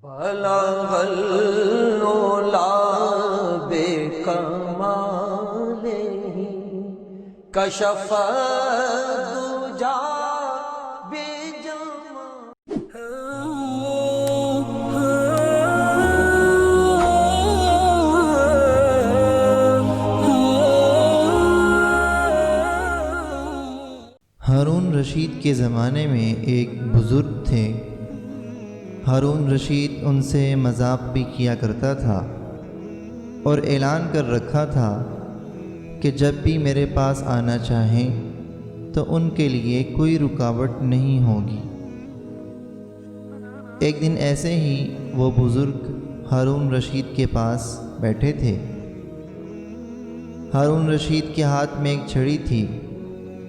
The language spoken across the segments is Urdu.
بلغ العلا بکمالہ کشف الدجا ہارون رشید کے زمانے میں ایک بزرگ تھے۔ ہارون رشید ان سے مذاق بھی کیا کرتا تھا اور اعلان کر رکھا تھا کہ جب بھی میرے پاس آنا چاہیں تو ان کے لیے کوئی رکاوٹ نہیں ہوگی۔ ایک دن ایسے ہی وہ بزرگ ہارون رشید کے پاس بیٹھے تھے۔ ہارون رشید کے ہاتھ میں ایک چھڑی تھی۔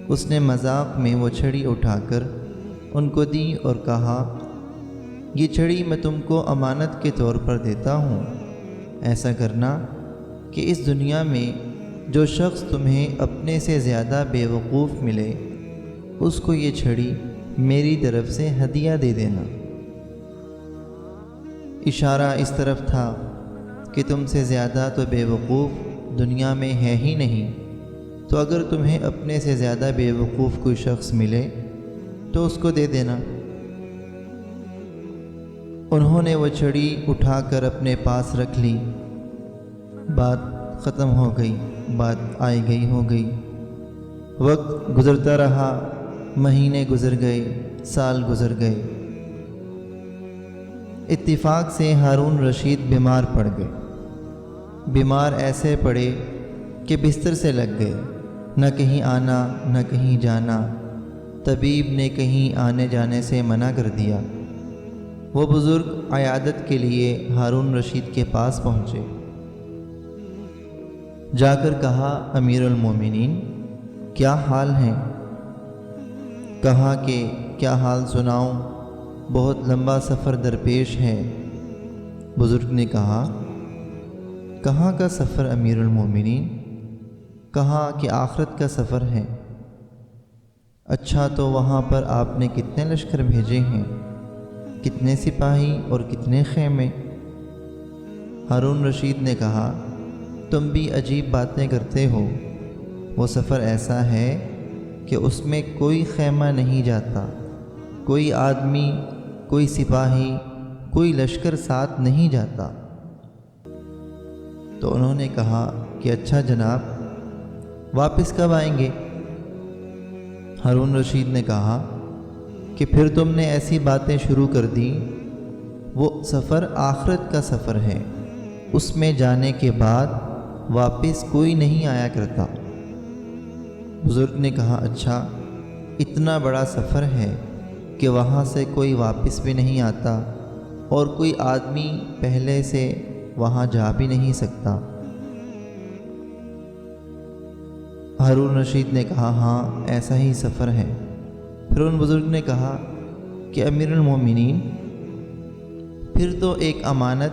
اس نے مذاق میں وہ چھڑی اٹھا کر ان کو دی اور کہا، یہ چھڑی میں تم کو امانت کے طور پر دیتا ہوں۔ ایسا کرنا کہ اس دنیا میں جو شخص تمہیں اپنے سے زیادہ بے وقوف ملے اس کو یہ چھڑی میری طرف سے ہدیہ دے دینا۔ اشارہ اس طرف تھا کہ تم سے زیادہ تو بے وقوف دنیا میں ہے ہی نہیں، تو اگر تمہیں اپنے سے زیادہ بے وقوف کوئی شخص ملے تو اس کو دے دینا۔ انہوں نے وہ چھڑی اٹھا کر اپنے پاس رکھ لی۔ بات ختم ہو گئی، بات آئی گئی ہو گئی۔ وقت گزرتا رہا، مہینے گزر گئے، سال گزر گئے۔ اتفاق سے ہارون رشید بیمار پڑ گئے۔ بیمار ایسے پڑے کہ بستر سے لگ گئے، نہ کہیں آنا نہ کہیں جانا۔ طبیب نے کہیں آنے جانے سے منع کر دیا۔ وہ بزرگ عیادت کے لیے ہارون رشید کے پاس پہنچے۔ جا کر کہا، امیر المومنین کیا حال ہیں؟ کہا کہ کیا حال سناؤں، بہت لمبا سفر درپیش ہے۔ بزرگ نے کہا، کہاں کا سفر امیر المومنین؟ کہا کہ آخرت کا سفر ہے۔ اچھا، تو وہاں پر آپ نے کتنے لشکر بھیجے ہیں؟ کتنے سپاہی اور کتنے خیمے؟ ہارون رشید نے کہا، تم بھی عجیب باتیں کرتے ہو۔ وہ سفر ایسا ہے کہ اس میں کوئی خیمہ نہیں جاتا، کوئی آدمی، کوئی سپاہی، کوئی لشکر ساتھ نہیں جاتا۔ تو انہوں نے کہا کہ اچھا جناب، واپس کب آئیں گے؟ ہارون رشید نے کہا کہ پھر تم نے ایسی باتیں شروع کر دی۔ وہ سفر آخرت کا سفر ہے، اس میں جانے کے بعد واپس کوئی نہیں آیا کرتا۔ بزرگ نے کہا، اچھا، اتنا بڑا سفر ہے کہ وہاں سے کوئی واپس بھی نہیں آتا اور کوئی آدمی پہلے سے وہاں جا بھی نہیں سکتا۔ ہارون رشید نے کہا، ہاں ایسا ہی سفر ہے۔ پھر ان بزرگ نے کہا کہ امیر المومنین، پھر تو ایک امانت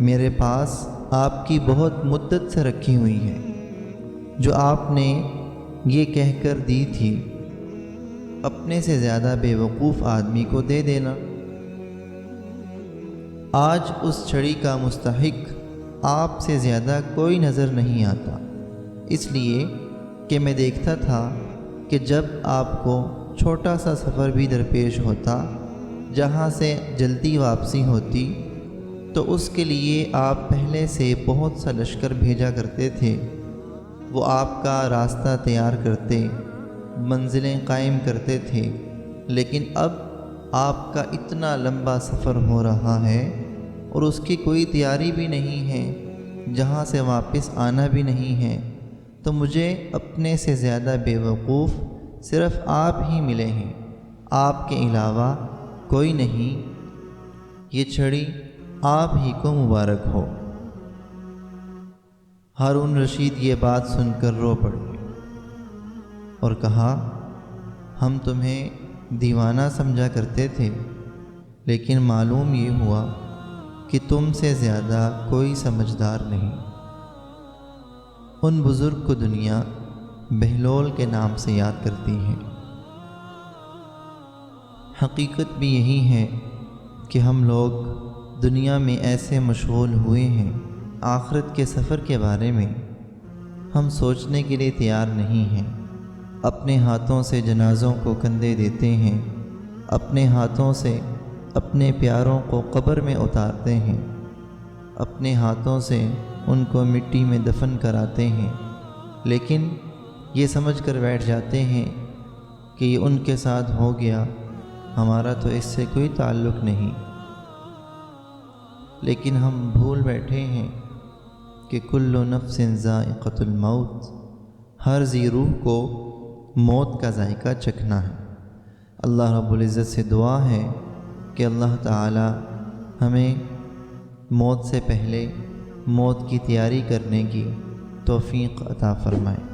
میرے پاس آپ کی بہت مدت سے رکھی ہوئی ہے، جو آپ نے یہ کہہ کر دی تھی، اپنے سے زیادہ بے وقوف آدمی کو دے دینا۔ آج اس چھڑی کا مستحق آپ سے زیادہ کوئی نظر نہیں آتا، اس لیے کہ میں دیکھتا تھا کہ جب آپ کو چھوٹا سا سفر بھی درپیش ہوتا جہاں سے جلدی واپسی ہوتی تو اس کے لیے آپ پہلے سے بہت سا لشکر بھیجا کرتے تھے۔ وہ آپ کا راستہ تیار کرتے، منزلیں قائم کرتے تھے، لیکن اب آپ کا اتنا لمبا سفر ہو رہا ہے اور اس کی کوئی تیاری بھی نہیں ہے، جہاں سے واپس آنا بھی نہیں ہے، تو مجھے اپنے سے زیادہ بے وقوف صرف آپ ہی ملے ہیں، آپ کے علاوہ کوئی نہیں۔ یہ چھڑی آپ ہی کو مبارک ہو۔ ہارون رشید یہ بات سن کر رو پڑے اور کہا، ہم تمہیں دیوانہ سمجھا کرتے تھے، لیکن معلوم یہ ہوا کہ تم سے زیادہ کوئی سمجھدار نہیں۔ ان بزرگ کو دنیا بہلول کے نام سے یاد کرتی ہے۔ حقیقت بھی یہی ہے کہ ہم لوگ دنیا میں ایسے مشغول ہوئے ہیں، آخرت کے سفر کے بارے میں ہم سوچنے کے لیے تیار نہیں ہیں۔ اپنے ہاتھوں سے جنازوں کو کندھے دیتے ہیں، اپنے ہاتھوں سے اپنے پیاروں کو قبر میں اتارتے ہیں، اپنے ہاتھوں سے ان کو مٹی میں دفن کراتے ہیں، لیکن یہ سمجھ کر بیٹھ جاتے ہیں کہ یہ ان کے ساتھ ہو گیا، ہمارا تو اس سے کوئی تعلق نہیں۔ لیکن ہم بھول بیٹھے ہیں کہ کل نفس ذائقۃ الموت، ہر ذی روح کو موت کا ذائقہ چکھنا ہے۔ اللہ رب العزت سے دعا ہے کہ اللہ تعالی ہمیں موت سے پہلے موت کی تیاری کرنے کی توفیق عطا فرمائے۔